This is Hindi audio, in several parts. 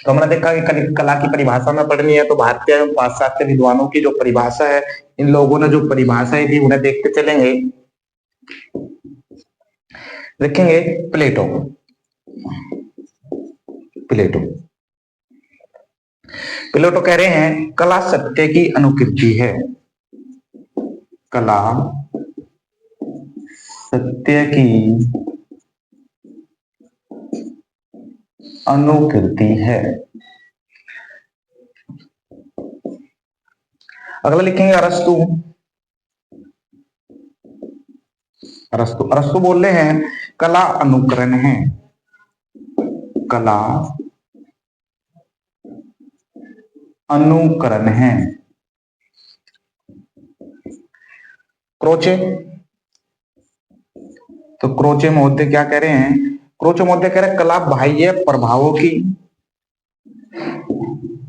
तो हमने देखा कि कला की परिभाषा में पढ़नी है, तो भारतीय एवं पाश्चात्य विद्वानों की जो परिभाषा है, इन लोगों ने जो परिभाषाएं दी उन्हें देखते चलेंगे। देखेंगे प्लेटो। प्लेटो प्लेटो कह रहे हैं कला सत्य की अनुकृति है। कला सत्य की अनुकृति है। अगला लिखेंगे अरस्तु। अरस्तु अरस्तु बोल रहे हैं कला अनुकरण है। कला अनुकरण है। क्रोचे, तो क्रोचे महोदय क्या कह रहे हैं? क्रोचे महोदय कह रहे हैं कला बाह्य प्रभावों की,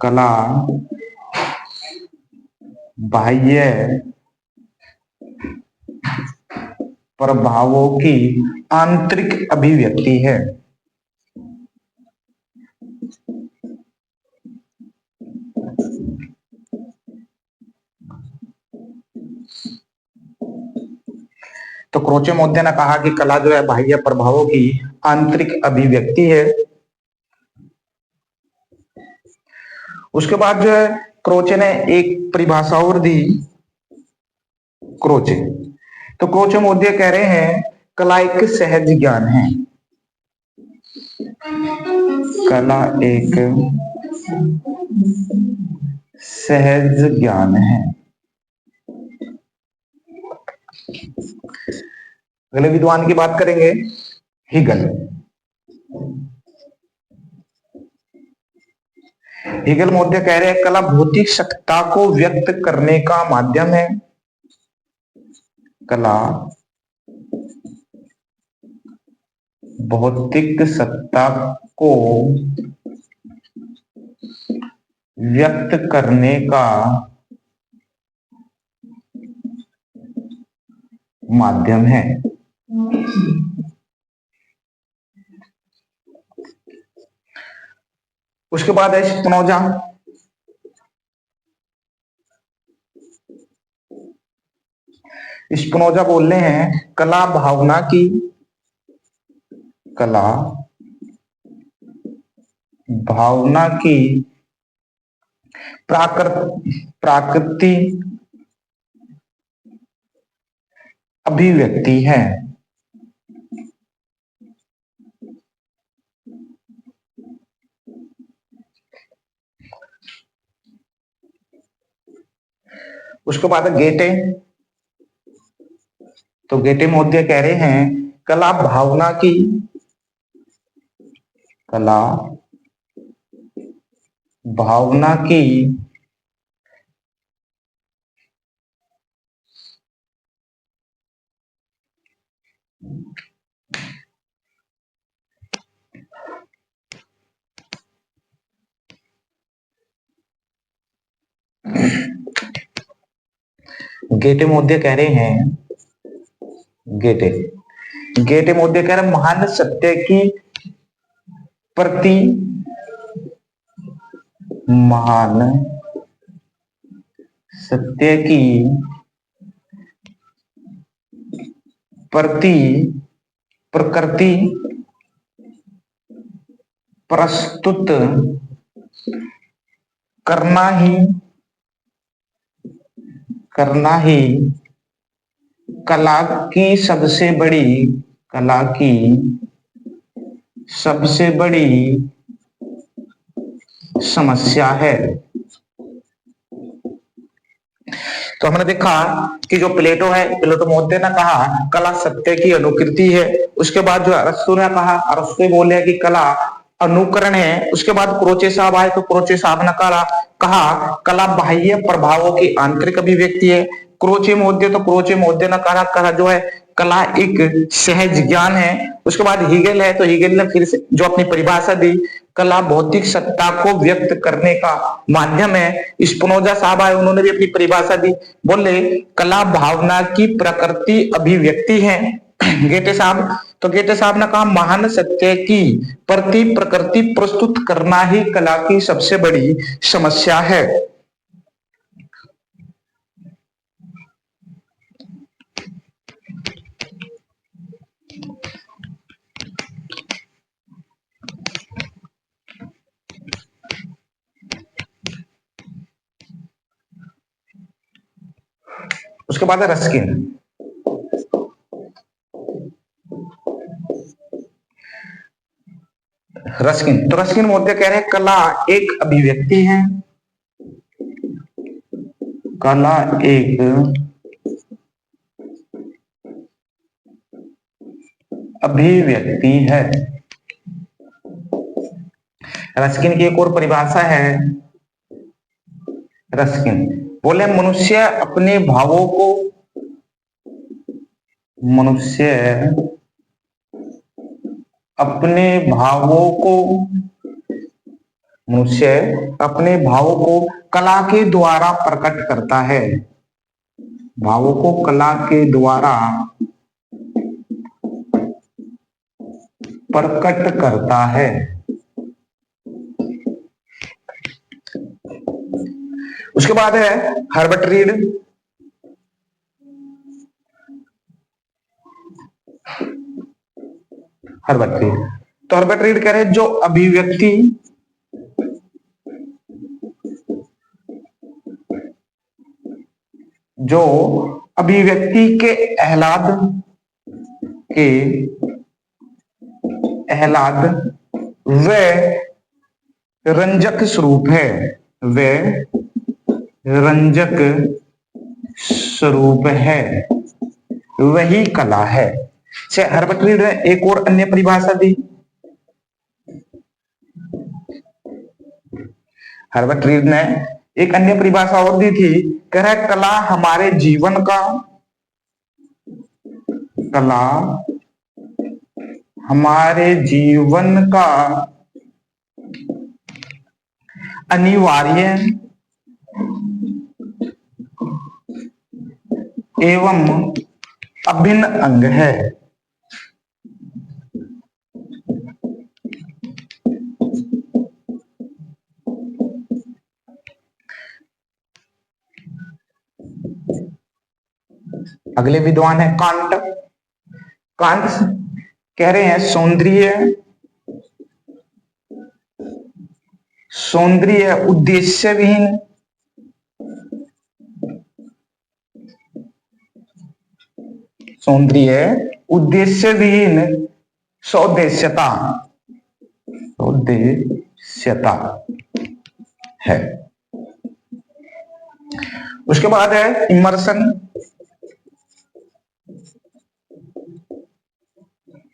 कला बाह्य प्रभावों की आंतरिक अभिव्यक्ति है। तो क्रोचे महोदय ने कहा कि कला जो है बाह्य प्रभावों की आंतरिक अभिव्यक्ति है। उसके बाद जो है क्रोचे ने एक परिभाषा और दी। क्रोचे, तो क्रोचे महोदय कह रहे हैं कला एक सहज ज्ञान है। कला एक सहज ज्ञान है। अगले विद्वान की बात करेंगे हीगल। हीगल महोदय कह रहे हैं कला भौतिक सत्ता को व्यक्त करने का माध्यम है। कला भौतिक सत्ता को व्यक्त करने का माध्यम है। उसके बाद है स्पिनोजा। स्पिनोजा बोल रहे हैं कला भावना की, कला भावना की प्राकृति अभिव्यक्ति है। उसके बाद गेटे, तो गेटे महोदय कह रहे हैं कला भावना की, कला भावना की गेटे महोदय कह रहे हैं, गेटे महोदय कह रहे हैं महान सत्य की प्रति, महान सत्य की प्रति प्रकृति प्रस्तुत करना ही कला की सबसे बड़ी समस्या है। तो हमने देखा कि जो प्लेटो है, प्लेटो महोदय ने कहा कला सत्य की अनुकृति है। उसके बाद जो अरस्तु ने कहा, अरस्तु बोले कि कला अनुकरण है। उसके बाद क्रोचे साहब आए, तो क्रोचे साहब ने कहा कला बाह्य प्रभावों की आंतरिक अभिव्यक्ति है। क्रोचे महोदय ने कहा जो है कला एक सहज ज्ञान है। उसके बाद हीगल है, तो हीगल ने फिर से जो अपनी परिभाषा दी, कला भौतिक सत्ता को व्यक्त करने का माध्यम है। स्पिनोजा साहब आए, उन्होंने भी अपनी परिभाषा दी, बोले कला भावना की प्रकृति अभिव्यक्ति है। गेटे साहब, तो गेटे साहब ने कहा महान सत्य की प्रति प्रकृति प्रस्तुत करना ही कला की सबसे बड़ी समस्या है। उसके बाद है रस्किन। रस्किन, तो रस्किन मोदी कह रहे हैं कला एक अभिव्यक्ति है, कला एक अभिव्यक्ति है। रस्किन की एक और परिभाषा है। रस्किन बोले मनुष्य अपने भावों को, मनुष्य अपने भावों को, मनुष्य अपने भावों को कला के द्वारा प्रकट करता है, भावों को कला के द्वारा प्रकट करता है। उसके बाद है हर्बर्ट रीड। हर्बर्ट रीड, तो हर्बर्ट रीड कह रहे जो अभिव्यक्ति के आह्लाद व रंजक स्वरूप है, व रंजक स्वरूप है, वही कला है। से हर्बर्ट रीड ने एक और अन्य परिभाषा दी। हर्बर्ट रीड ने एक अन्य परिभाषा और दी थी, कह रहा है कला हमारे जीवन का, कला हमारे जीवन का अनिवार्य एवं अभिन्न अंग है। अगले विद्वान है कांट। कांट कह रहे हैं सौंदर्य उद्देश्यहीन, सौंदर्य उद्देश्यहीन सौदेश्यता, सौदेश्यता है। उसके बाद है इमर्सन।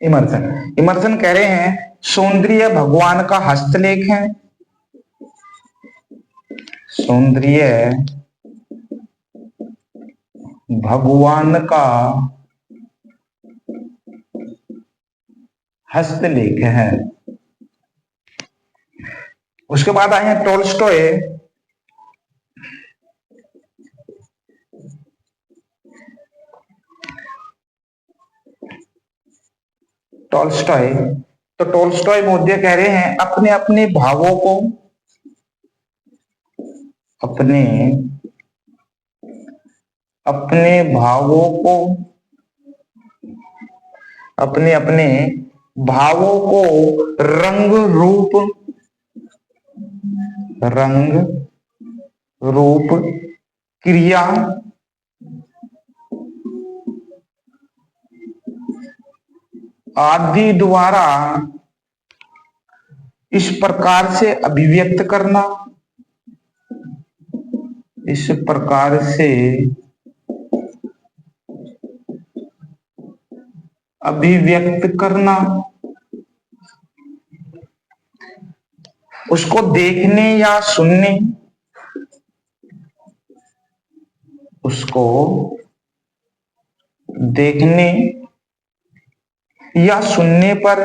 इमर्सन कह रहे हैं सौंदर्य भगवान का हस्तलेख है, सौंदर्य भगवान का हस्तलेख है। उसके बाद आए हैं टोल्स्टॉय। टोल्स्टॉय, तो टोल्स्टॉय महोदय कह रहे हैं अपने अपने भावों को, अपने अपने भावों को, अपने अपने भावों को रंग रूप क्रिया आदि द्वारा इस प्रकार से अभिव्यक्त करना, इस प्रकार से अभिव्यक्त करना, उसको देखने या सुनने, उसको देखने या सुनने पर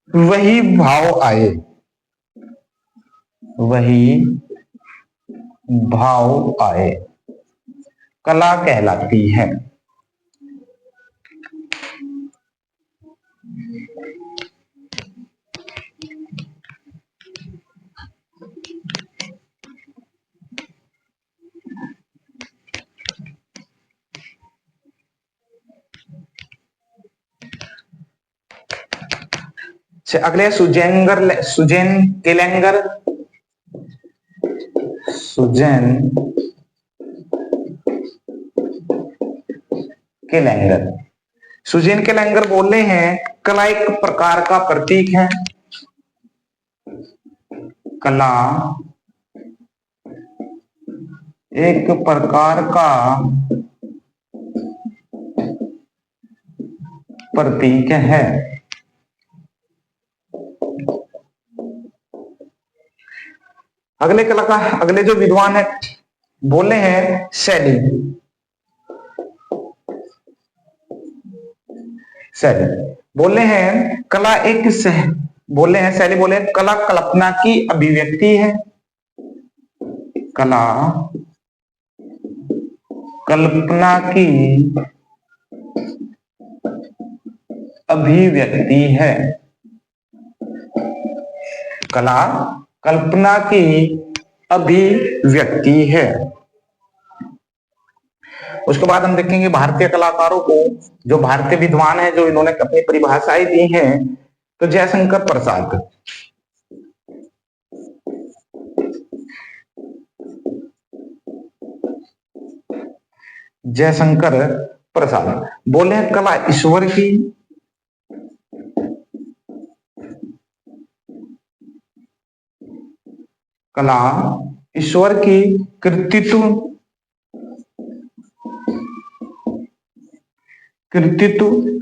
वही भाव आए, वही भाव आए, कला कहलाती है। अगले सुजेन केलेंगर, सुजेन केलेंगर, सुजेन केलेंगर बोल रहे हैं कला एक प्रकार का प्रतीक है, कला एक प्रकार का प्रतीक है। अगले जो विद्वान है बोले हैं शैली, बोले हैं कला एक बोले हैं शैली, बोले कला कल्पना की अभिव्यक्ति है, कला कल्पना की अभिव्यक्ति है, कला कल्पना की अभिव्यक्ति है। उसके बाद हम देखेंगे भारतीय कलाकारों को, जो भारतीय विद्वान है जो इन्होंने अपनी परिभाषाएं दी हैं। तो जयशंकर प्रसाद, जयशंकर प्रसाद बोले हैं कला ईश्वर की, कला ईश्वर की कृतित्व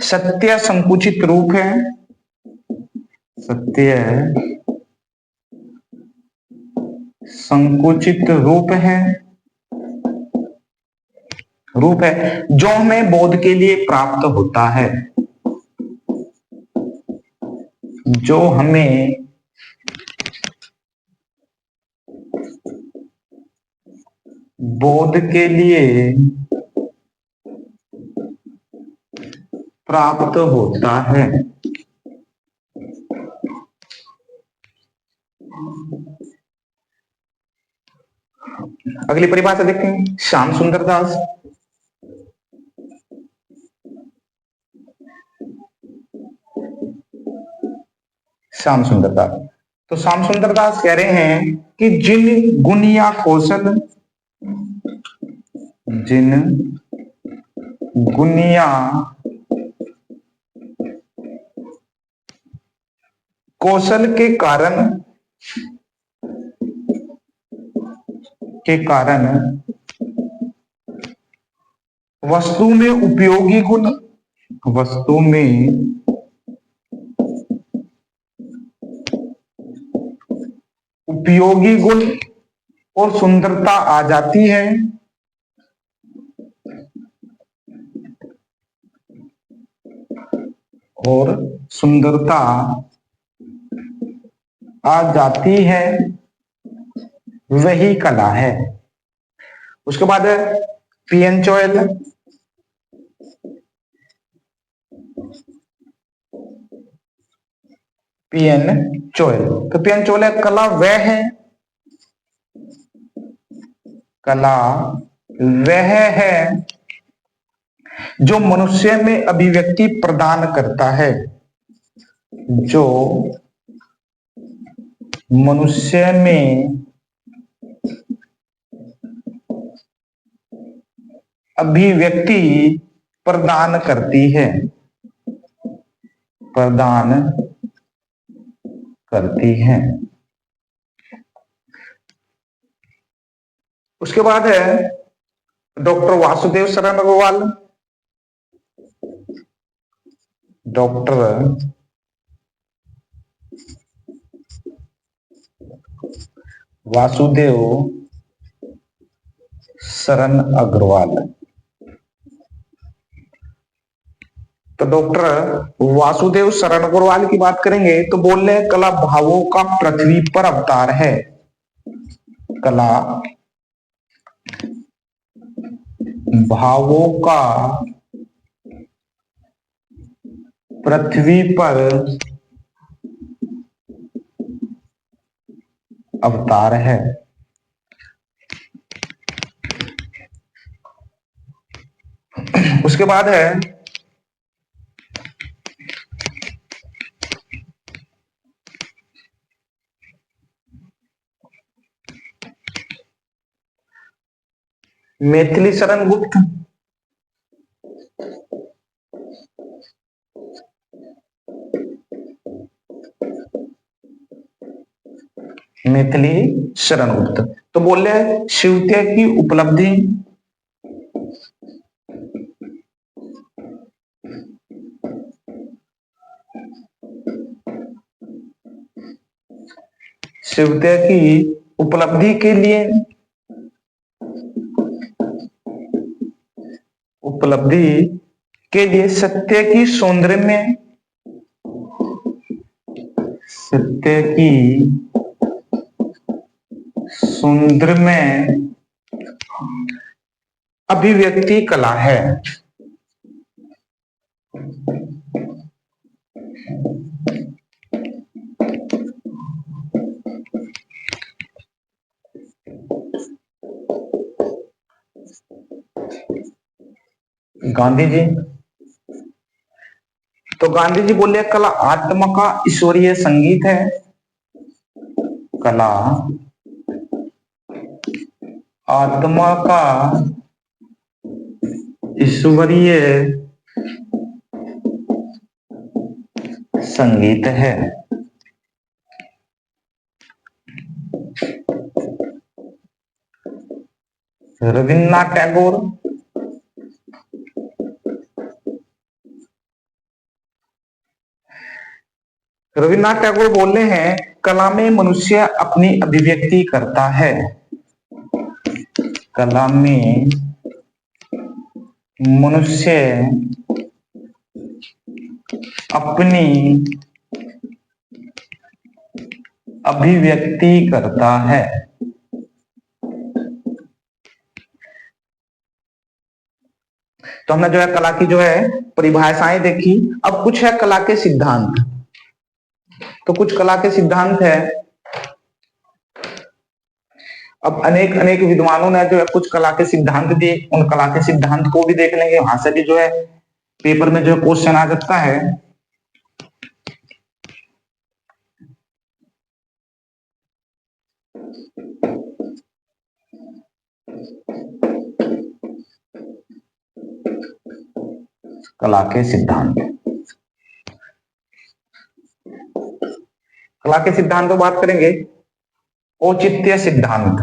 सत्य संकुचित रूप है, सत्य संकुचित रूप है जो हमें बोध के लिए प्राप्त होता है, जो हमें बोध के लिए प्राप्त होता है। अगली परिभाषा देखते हैं श्याम सुंदर दास, श्याम सुंदर दास। तो श्याम सुंदर दास कह रहे हैं कि जिन गुण या कौशल, जिन गुण या कौशल के कारण वस्तु में उपयोगी गुण, वस्तु में उपयोगी गुण और सुंदरता आ जाती है, और सुंदरता आ जाती है, वही कला है। उसके बाद पीएन चोएल, पीएन चोएल। तो पीएन चोएल है कला वह है, कला वह है जो मनुष्य में अभिव्यक्ति प्रदान करता है, जो मनुष्य में अभिव्यक्ति प्रदान करती है, प्रदान करती है। उसके बाद है डॉक्टर वासुदेव शरण अग्रवाल, डॉक्टर वासुदेव शरण अग्रवाल। तो डॉक्टर वासुदेव शरण अग्रवाल की बात करेंगे तो बोल रहे कला भावों का पृथ्वी पर अवतार है, कला भावों का पृथ्वी पर अवतार है। उसके बाद है मैथिली शरण गुप्त। मैथिली शरण गुप्त तो बोल रहे हैं शिवत्य की उपलब्धि शिवत्य की उपलब्धि के लिए सत्य की सौंदर्य में अभिव्यक्ति कला है। गांधी जी तो गांधी जी बोले कला आत्मा का ईश्वरीय संगीत है। कला आत्मा का ईश्वरीय संगीत है। रविन्द्रनाथ टैगोर बोल रहे हैं कला में मनुष्य अपनी अभिव्यक्ति करता है। कला में मनुष्य अपनी अभिव्यक्ति करता है। तो हमने जो है कला की जो है परिभाषाएं देखी। अब कुछ है कला के सिद्धांत। तो कुछ कला के सिद्धांत है। अब अनेक अनेक विद्वानों ने जो है कुछ कला के सिद्धांत दिए, उन कला के सिद्धांत को भी देख लेंगे। वहां से भी जो है पेपर में जो है क्वेश्चन आ सकता है। कला के सिद्धांत, कला के सिद्धांत बात करेंगे। औचित्य सिद्धांत,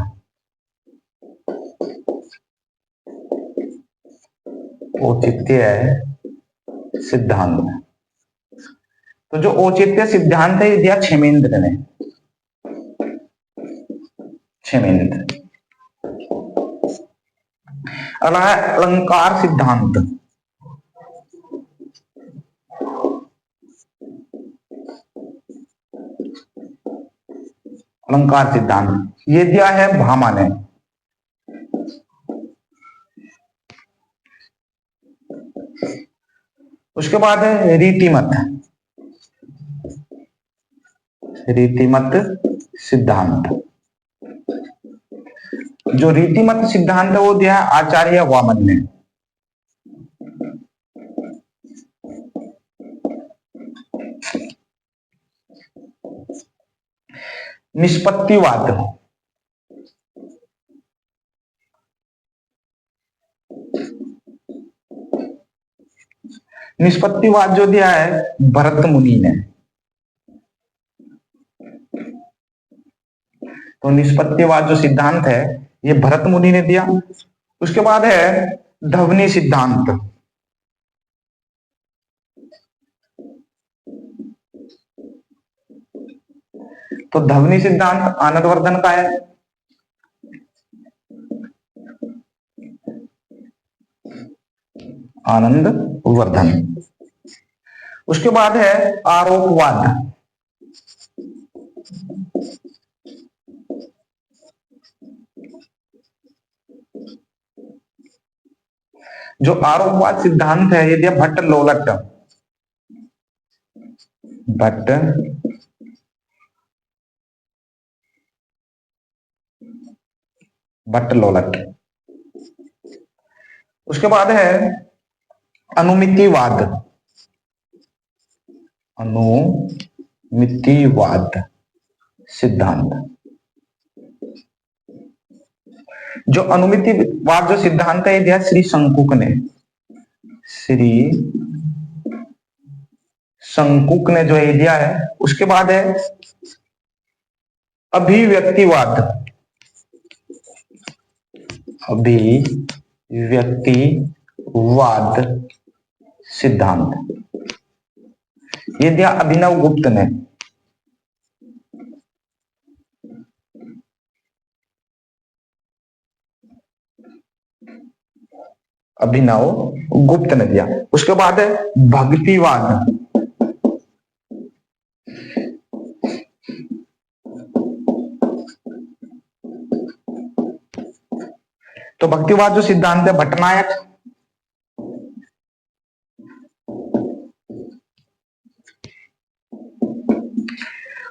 औचित्य सिद्धांत। तो जो औचित्य सिद्धांत है ये दिया क्षेमेंद्र ने। क्षेमेंद्र। अगला है अलंकार सिद्धांत। अलंकार सिद्धांत ये दिया है भामा ने। उसके बाद है रीतिमत। रीतिमत सिद्धांत। जो रीतिमत सिद्धांत है वो दिया है आचार्य वामन ने। निष्पत्तिवाद। निष्पत्तिवाद जो दिया है भरत मुनि ने। तो निष्पत्तिवाद जो सिद्धांत है ये भरत मुनि ने दिया। उसके बाद है ध्वनि सिद्धांत। तो ध्वनि सिद्धांत आनंदवर्धन का है। आनंदवर्धन। उसके बाद है आरोपवाद। जो आरोपवाद सिद्धांत है ये दिया भट्ट लोलट, भट्ट भट्ट लोलट। उसके बाद है अनुमितिवाद, अनुमितिवाद सिद्धांत। जो अनुमितिवाद जो सिद्धांत है दिया श्री शंकुक ने, श्री शंकुक ने जो ये दिया है। उसके बाद है अभिव्यक्तिवाद, अभिव्यक्तिवाद सिद्धांत, ये दिया अभिनव गुप्त ने। अभिनव गुप्त ने दिया। उसके बाद है भक्तिवाद, तो भक्तिवाद जो सिद्धांत है भट्टनायक।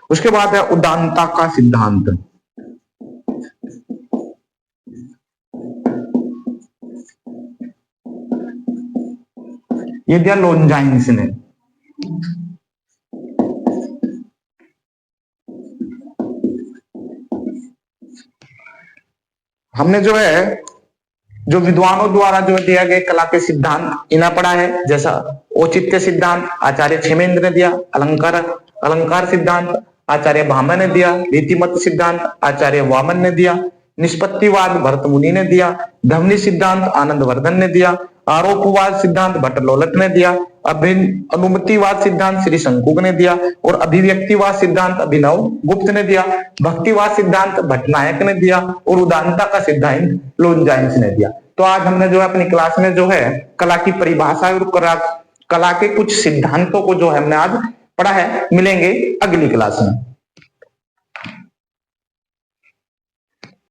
उसके बाद है उदांता का सिद्धांत, ये दिया लोनजाइन्स ने। हमने जो है जो विद्वानों द्वारा जो दिया गया कला के सिद्धांत इन्हें पढ़ा है, जैसा औचित्य सिद्धांत आचार्य क्षेमेंद्र ने दिया, अलंकार सिद्धांत आचार्य भामह ने दिया, रीतिमत सिद्धांत आचार्य वामन ने दिया, निष्पत्तिवाद भरत मुनि ने दिया, ध्वनि सिद्धांत आनंद वर्धन ने दिया, आरोपवाद सिद्धांत भट्ट लोलट ने दिया, अनुमतिवाद सिद्धांत श्री शंकुक ने दिया और अभिव्यक्तिवाद सिद्धांत अभिनव गुप्त ने दिया, भक्तिवाद सिद्धांत भट्टनायक ने दिया और उदांता का सिद्धांत लोनजाइन्स ने दिया। तो आज हमने जो है अपनी क्लास में जो है कला की परिभाषा और कला के कुछ सिद्धांतों को जो है हमने आज पढ़ा है। मिलेंगे अगली क्लास में।